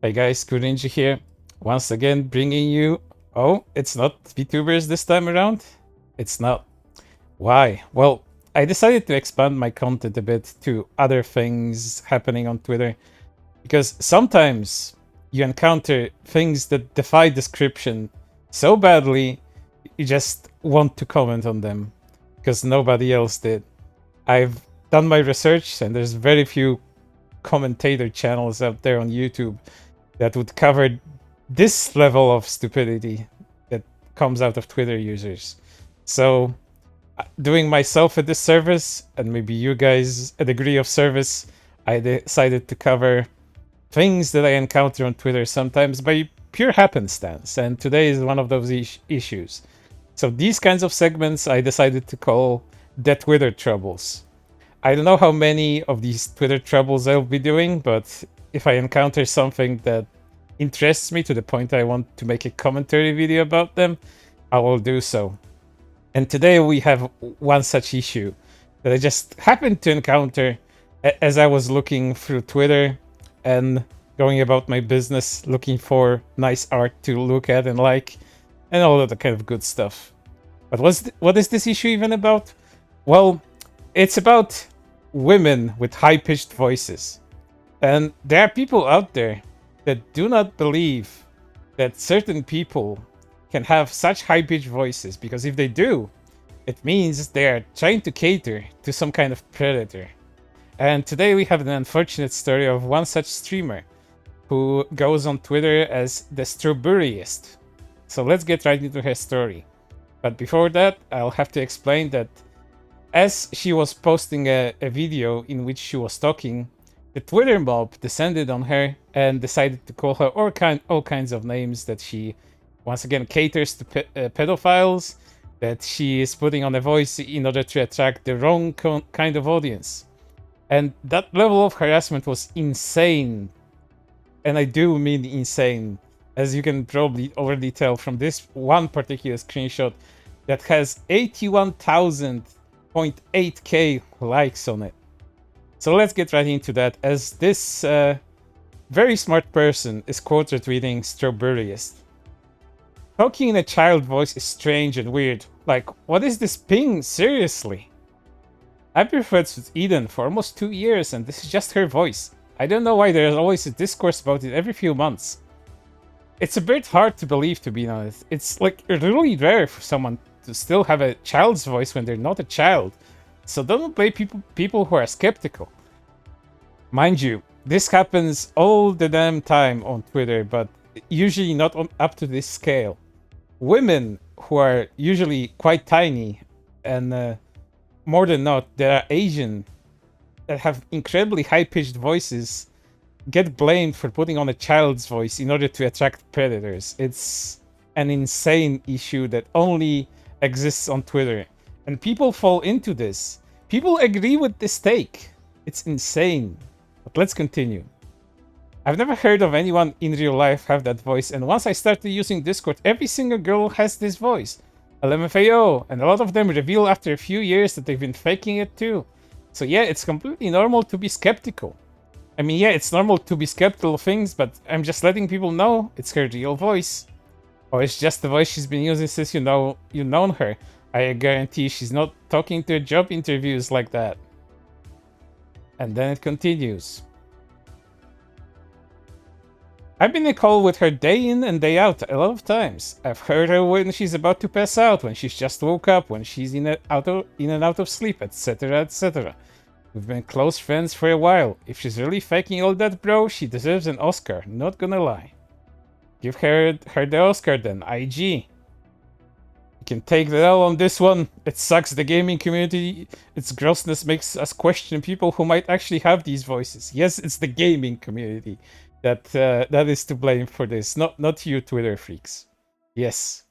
Hey guys, Rinji here. Once again, bringing you. Oh, it's not VTubers this time around? It's not. Why? Well, I decided to expand my content a bit to other things happening on Twitter because sometimes you encounter things that defy description so badly you just want to comment on them because nobody else did. I've done my research and there's very few commentator channels out there on YouTube that would cover this level of stupidity that comes out of Twitter users. So, doing myself a disservice, and maybe you guys a degree of service, I decided to cover things that I encounter on Twitter sometimes by pure happenstance, and today is one of those issues. So these kinds of segments I decided to call the Twitter Troubles. I don't know how many of these Twitter troubles I'll be doing, but if I encounter something that interests me to the point I want to make a commentary video about them, I will do so. And today we have one such issue that I just happened to encounter as I was looking through Twitter and going about my business, looking for nice art to look at and like, and all of the kind of good stuff. But what is this issue even about? Well, it's about women with high-pitched voices. And there are people out there that do not believe that certain people can have such high-pitched voices, because if they do, it means they are trying to cater to some kind of predator. And today we have an unfortunate story of one such streamer who goes on Twitter as the Strawberryist. So let's get right into her story. But before that, I'll have to explain that as she was posting a video in which she was talking, the Twitter mob descended on her and decided to call her all kinds of names that she, once again, caters to pedophiles, that she is putting on a voice in order to attract the wrong kind of audience. And that level of harassment was insane. And I do mean insane, as you can probably already tell from this one particular screenshot that has 81,000.8k likes on it. So let's get right into that, as this very smart person is quote retweeting Strawberryist. Talking in a child voice is strange and weird. Like, what is this ping? Seriously? I've been friends with Eden for almost 2 years and this is just her voice. I don't know why there's always a discourse about it every few months. It's a bit hard to believe, to be honest. It's like really rare for someone to still have a child's voice when they're not a child. So don't blame people who are skeptical. Mind you, this happens all the damn time on Twitter, but usually not up to this scale. Women who are usually quite tiny and more than not, that are Asian, that have incredibly high-pitched voices, get blamed for putting on a child's voice in order to attract predators. It's an insane issue that only exists on Twitter. And people fall into this. People agree with this take. It's insane. But let's continue. I've never heard of anyone in real life have that voice, and once I started using Discord, every single girl has this voice. LMFAO, and a lot of them reveal after a few years that they've been faking it too. So yeah, it's completely normal to be skeptical. I mean, yeah, it's normal to be skeptical of things, but I'm just letting people know it's her real voice. Or it's just the voice she's been using since you've known her. I guarantee she's not talking to job interviews like that. And then it continues. I've been in a call with her day in and day out a lot of times. I've heard her when she's about to pass out, when she's just woke up, when she's in and out of sleep, etc, etc. We've been close friends for a while. If she's really faking all that, bro, she deserves an Oscar, not gonna lie. Give her the Oscar then, IG. You can take the L on this one. It sucks the gaming community. Its grossness makes us question people who might actually have these voices. Yes, it's the gaming community that is to blame for this, not you Twitter freaks. Yes.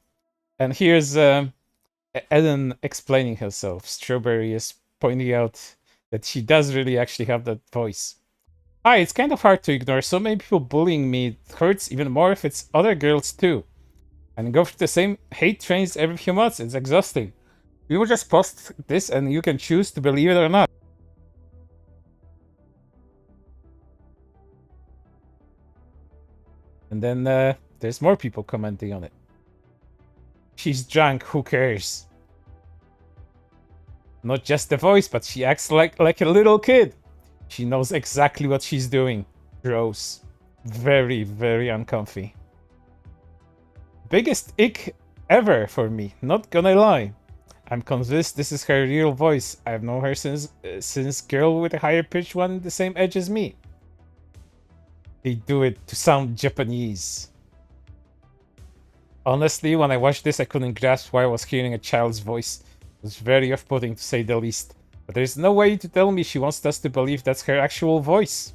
And here's Ellen explaining herself. Strawberry is pointing out that she does really actually have that voice. Hi, it's kind of hard to ignore. So many people bullying me. It hurts even more if it's other girls too. And go through the same hate trains every few months. It's exhausting. We will just post this and you can choose to believe it or not. And then there's more people commenting on it. She's drunk, who cares? Not just the voice, but she acts like a little kid. She knows exactly what she's doing. Gross. Very, very uncomfy. Biggest ick ever for me, not gonna lie. I'm convinced this is her real voice. I've known her since girl with a higher pitch one the same edge as me. They do it to sound Japanese. Honestly, when I watched this, I couldn't grasp why I was hearing a child's voice. It was very off-putting to say the least. But there's no way to tell me she wants us to believe that's her actual voice.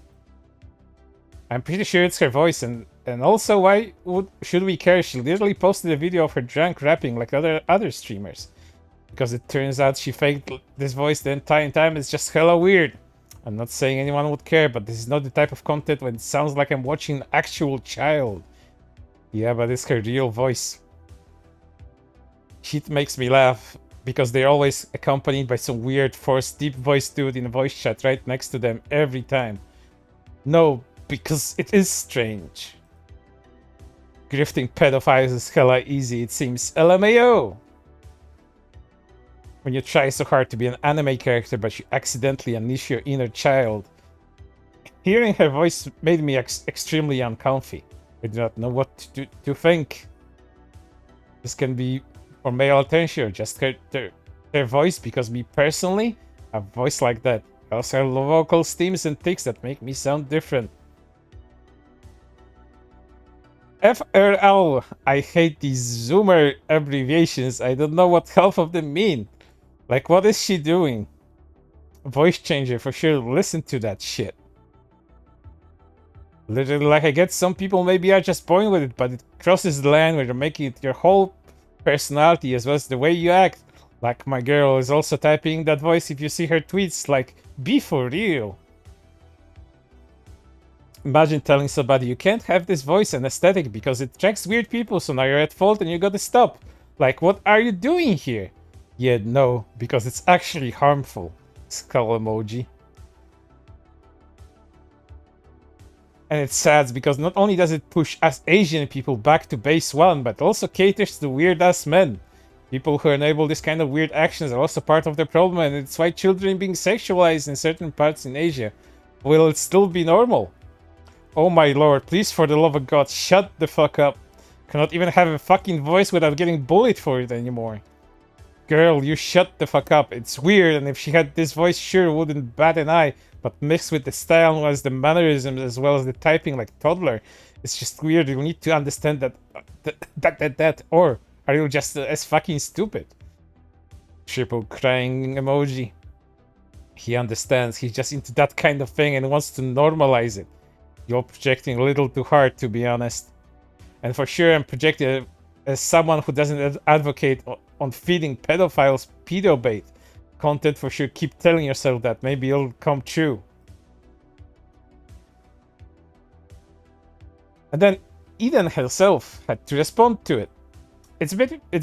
I'm pretty sure it's her voice, and also why should we care? She literally posted a video of her drunk rapping like other streamers. Because it turns out she faked this voice the entire time. It's just hella weird. I'm not saying anyone would care, but this is not the type of content when it sounds like I'm watching an actual child. Yeah, but it's her real voice. Shit makes me laugh, because they're always accompanied by some weird forced deep voice dude in a voice chat right next to them every time. No, because it is strange. Grifting pedophiles is hella easy, it seems. LMAO! When you try so hard to be an anime character but you accidentally unleash your inner child. Hearing her voice made me extremely uncomfy. I do not know what to think. This can be for male attention or just their voice, because me personally, a voice like that. I also have vocal steams and tics that make me sound different. FRL, I hate these Zoomer abbreviations. I don't know what half of them mean. Like, what is she doing? Voice changer, for sure, listen to that shit. Literally, like, I get some people maybe are just born with it, but it crosses the line where you're making it your whole personality as well as the way you act. Like, my girl is also typing that voice if you see her tweets, like, be for real. Imagine telling somebody you can't have this voice and aesthetic because it attracts weird people, so now you're at fault and you gotta stop. Like, what are you doing here? Yeah, no, because it's actually harmful. Skull emoji. And it's sad because not only does it push us Asian people back to base 1, but also caters to weird-ass men. People who enable this kind of weird actions are also part of the problem, and it's why children being sexualized in certain parts in Asia. Will it still be normal? Oh my lord, please for the love of God, shut the fuck up. Cannot even have a fucking voice without getting bullied for it anymore. Girl, you shut the fuck up. It's weird, and if she had this voice, sure wouldn't bat an eye. But mixed with the style as the mannerisms as well as the typing like toddler, it's just weird. You need to understand that, or are you just as fucking stupid? Triple crying emoji. He understands. He's just into that kind of thing and wants to normalize it. You're projecting a little too hard, to be honest. And for sure, I'm projecting as someone who doesn't advocate on feeding pedophiles pedo bait content. For sure, keep telling yourself that. Maybe it'll come true. And then Eden herself had to respond to it. It's a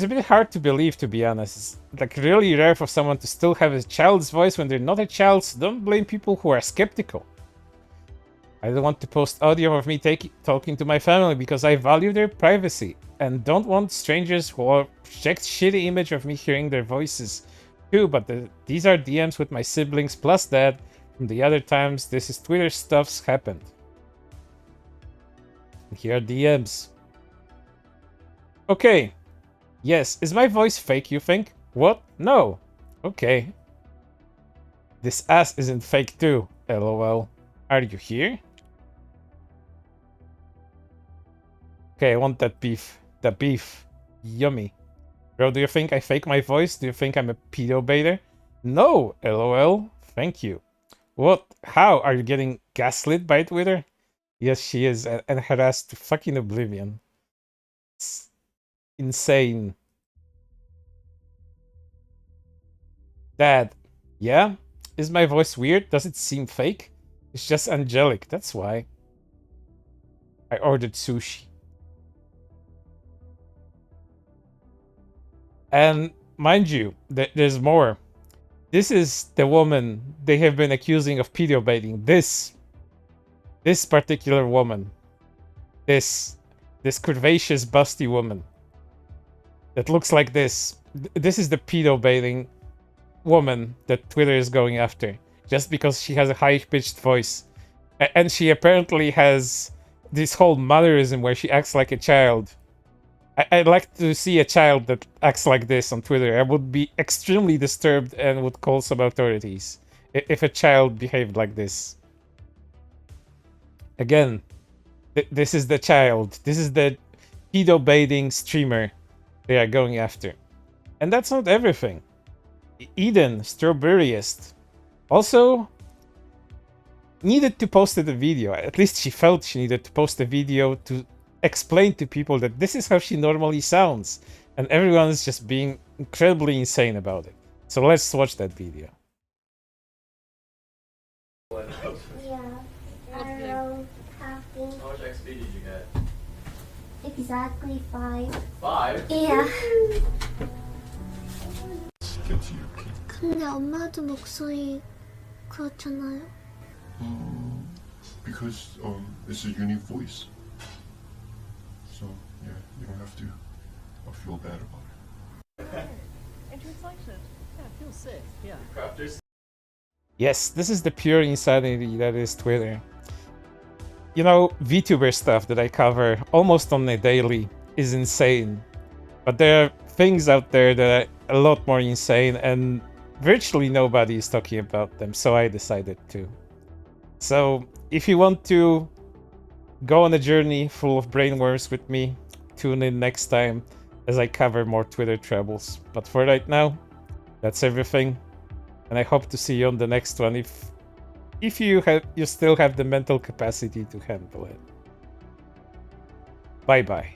bit hard to believe, to be honest. It's like really rare for someone to still have a child's voice when they're not a child, so don't blame people who are skeptical. I don't want to post audio of me talking to my family because I value their privacy and don't want strangers who project shitty image of me hearing their voices too, but these are DMs with my siblings plus dad. From the other times this is Twitter stuff's happened. And here are DMs. Okay. Yes, is my voice fake, you think? What? No. Okay. This ass isn't fake too, lol. Are you here? Okay, I want that beef. That beef. Yummy. Bro, do you think I fake my voice? Do you think I'm a pedo baiter? No, lol. Thank you. What? How? Are you getting gaslit by Twitter? Yes, she is, and harassed to fucking oblivion. It's insane. Dad. Yeah? Is my voice weird? Does it seem fake? It's just angelic, that's why. I ordered sushi. And mind you, there's more. This is the woman they have been accusing of pedo baiting. This particular woman. This. This curvaceous, busty woman that looks like this. This is the pedo baiting woman that Twitter is going after, just because she has a high-pitched voice. And she apparently has this whole motherism where she acts like a child. I'd like to see a child that acts like this on Twitter. I would be extremely disturbed and would call some authorities if a child behaved like this. Again, this is the child. This is the pedo-baiting streamer they are going after. And that's not everything. Eden, Strawberryist, also needed to post a video. At least she felt she needed to post a video to explain to people that this is how she normally sounds. And everyone is just being incredibly insane about it. So let's watch that video. Yeah, around halfing. How much XP did you get? Exactly 5. 5? Yeah. Get to your kid. 근데 엄마도 목소리 그렇잖아요. Because it's a unique voice. So yeah, you don't have to feel bad about it. And translation. Yeah, it feels sick. Yeah. Crafters? Yes, this is the pure insanity that is Twitter. You know, VTuber stuff that I cover almost on a daily is insane. But there are things out there that are a lot more insane and virtually nobody is talking about them, so I decided to. So, if you want to go on a journey full of brainworms with me, tune in next time as I cover more Twitter troubles. But for right now, that's everything. And I hope to see you on the next one if you still have the mental capacity to handle it. Bye bye.